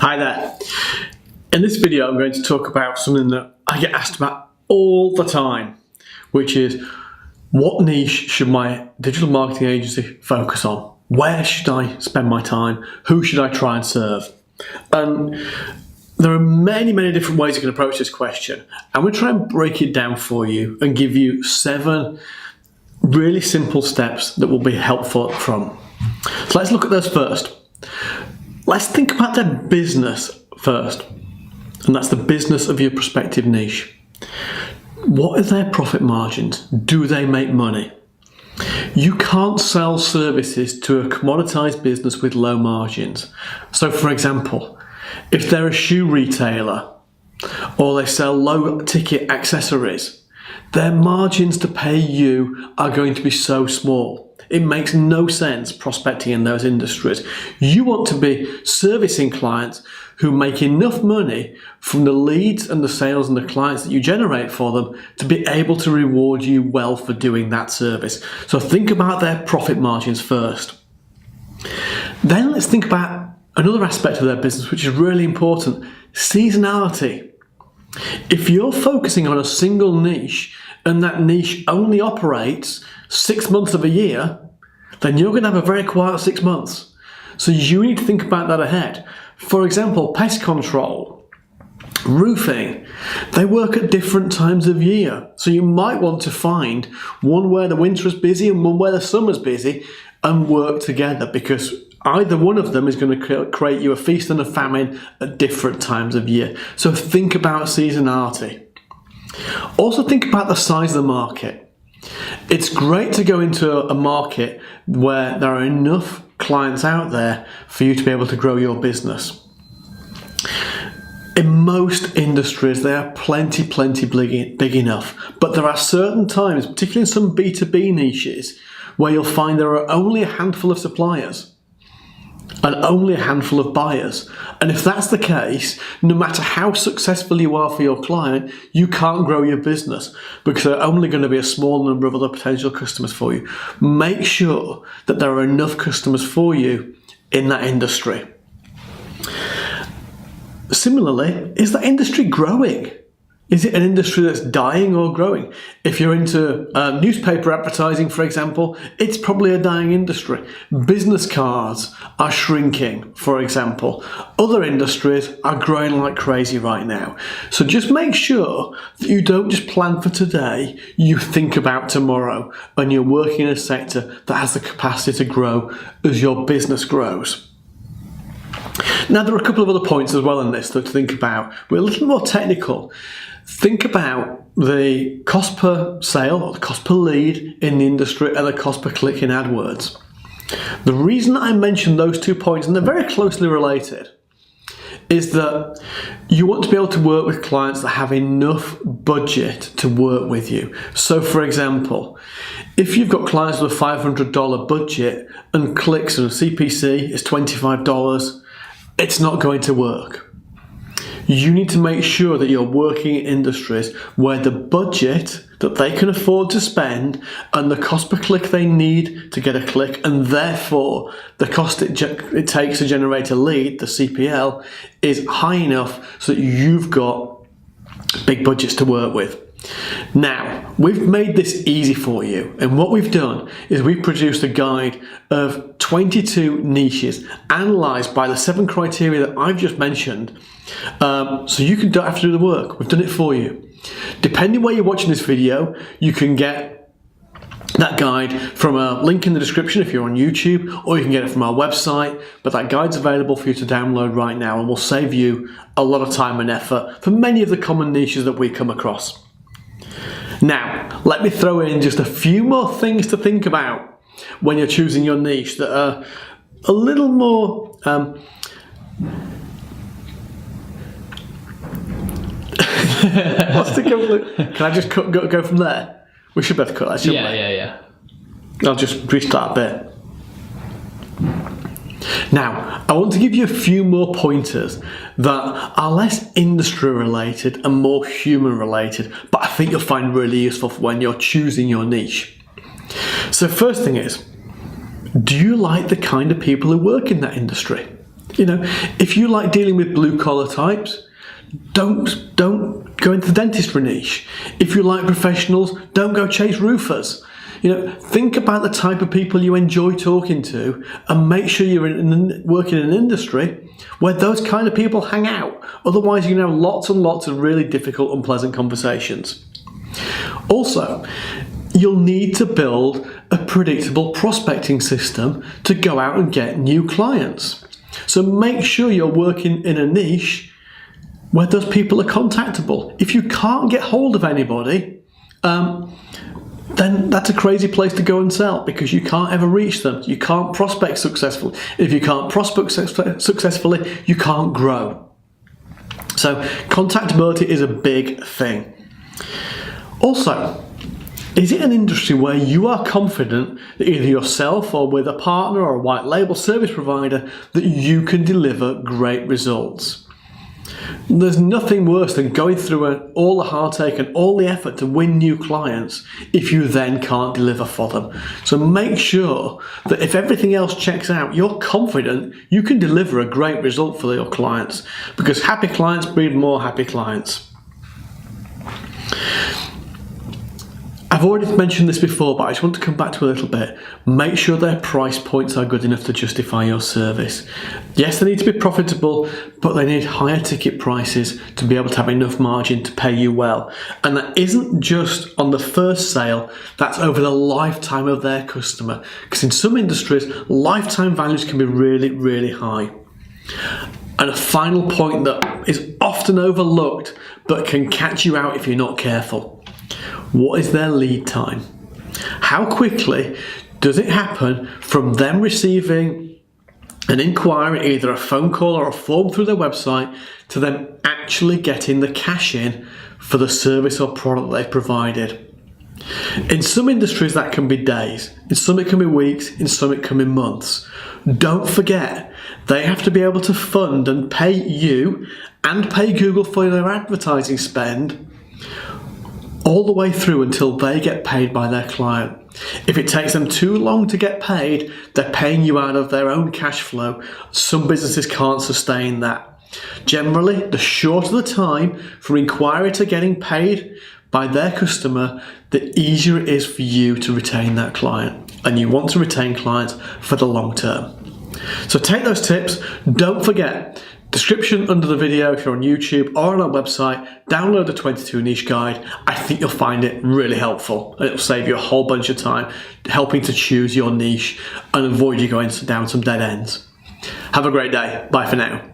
Hi there. In this video I'm going to talk about something that I get asked about all the time, which is what niche should my digital marketing agency focus on? Where should I spend my time? Who should I try and serve? And there are many different ways you can approach this question. I'm going to try and break it down for you and give you 7 really simple steps that will be helpful up front. So let's look at those first. Let's think about their business first, and that's the business of your prospective niche. What are their profit margins? Do they make money? You can't sell services to a commoditized business with low margins. So for example, if they're a shoe retailer or they sell low ticket accessories, their margins to pay you are going to be so small. It makes no sense prospecting in those industries. You want to be servicing clients who make enough money from the leads and the sales and the clients that you generate for them to be able to reward you well for doing that service. So think about their profit margins first. Then let's think about another aspect of their business which is really important: seasonality. If you're focusing on a single niche and that niche only operates 6 months of a year, then you're going to have a very quiet 6 months. So you need to think about that ahead. For example, pest control, roofing, they work at different times of year. So you might want to find one where the winter is busy and one where the summer's busy and work together, because either one of them is going to create you a feast and a famine at different times of year. So think about seasonality. Also think about the size of the market. It's great to go into a market where there are enough clients out there for you to be able to grow your business. In most industries, they are plenty big enough, but there are certain times, particularly in some B2B niches, where you'll find there are only a handful of suppliers and only a handful of buyers. And if that's the case, no matter how successful you are for your client, you can't grow your business because there are only going to be a small number of other potential customers for you. Make sure that there are enough customers for you in that industry. Similarly, is that industry growing? Is it an industry that's dying or growing? If you're into newspaper advertising, for example, it's probably a dying industry. Business cards are shrinking, for example. Other industries are growing like crazy right now. So just make sure that you don't just plan for today, you think about tomorrow, and you're working in a sector that has the capacity to grow as your business grows. Now, there are a couple of other points as well in this to think about. We're a little more technical. Think about the cost per sale or the cost per lead in the industry and the cost per click in AdWords. The reason I mentioned those 2 points, and they're very closely related, is that you want to be able to work with clients that have enough budget to work with you. So for example, if you've got clients with a $500 budget and clicks and a CPC is $25, it's not going to work. You need to make sure that you're working in industries where the budget that they can afford to spend and the cost per click they need to get a click, and therefore the cost it takes to generate a lead, the CPL, is high enough so that you've got big budgets to work with. Now, we've made this easy for you, and what we've done is we've produced a guide of 22 niches analysed by the 7 criteria that I've just mentioned, so you don't have to do the work. We've done it for you. Depending where you're watching this video, you can get that guide from a link in the description if you're on YouTube, or you can get it from our website, but that guide's available for you to download right now and will save you a lot of time and effort for many of the common niches that we come across. Now, let me throw in just a few more things to think about when you're choosing your niche that are a little more Can I just go from there? We should both cut that, shouldn't we? Yeah. I'll just restart a bit. Now, I want to give you a few more pointers that are less industry related and more human related, but I think you'll find really useful for when you're choosing your niche. So first thing is, do you like the kind of people who work in that industry? If you like dealing with blue collar types, don't go into the dentistry niche. If you like professionals, don't go chase roofers. Think about the type of people you enjoy talking to and make sure you're working in an industry where those kind of people hang out. Otherwise, you're going to have lots and lots of really difficult, unpleasant conversations. Also, you'll need to build a predictable prospecting system to go out and get new clients. So make sure you're working in a niche where those people are contactable. If you can't get hold of anybody, then that's a crazy place to go and sell, because you can't ever reach them. You can't prospect successfully. If you can't prospect successfully, you can't grow. So contactability is a big thing. Also, is it an industry where you are confident that either yourself or with a partner or a white label service provider that you can deliver great results? There's nothing worse than going through all the heartache and all the effort to win new clients if you then can't deliver for them. So make sure that if everything else checks out, you're confident you can deliver a great result for your clients, because happy clients breed more happy clients. I've already mentioned this before, but I just want to come back to a little bit. Make sure their price points are good enough to justify your service. Yes, they need to be profitable, but they need higher ticket prices to be able to have enough margin to pay you well. And that isn't just on the first sale, that's over the lifetime of their customer. Because in some industries, lifetime values can be really, really high. And a final point that is often overlooked, but can catch you out if you're not careful. What is their lead time? How quickly does it happen from them receiving an inquiry, either a phone call or a form through their website, to them actually getting the cash in for the service or product they've provided? In some industries that can be days, in some it can be weeks, in some it can be months. Don't forget, they have to be able to fund and pay you and pay Google for their advertising spend all the way through until they get paid by their client. If it takes them too long to get paid, they're paying you out of their own cash flow. Some businesses can't sustain that. Generally, the shorter the time from inquiry to getting paid by their customer, the easier it is for you to retain that client. And you want to retain clients for the long term. So take those tips. Don't forget, description under the video if you're on YouTube or on our website, download the 22 niche guide. I think you'll find it really helpful. It'll save you a whole bunch of time helping to choose your niche and avoid you going down some dead ends. Have a great day. Bye for now.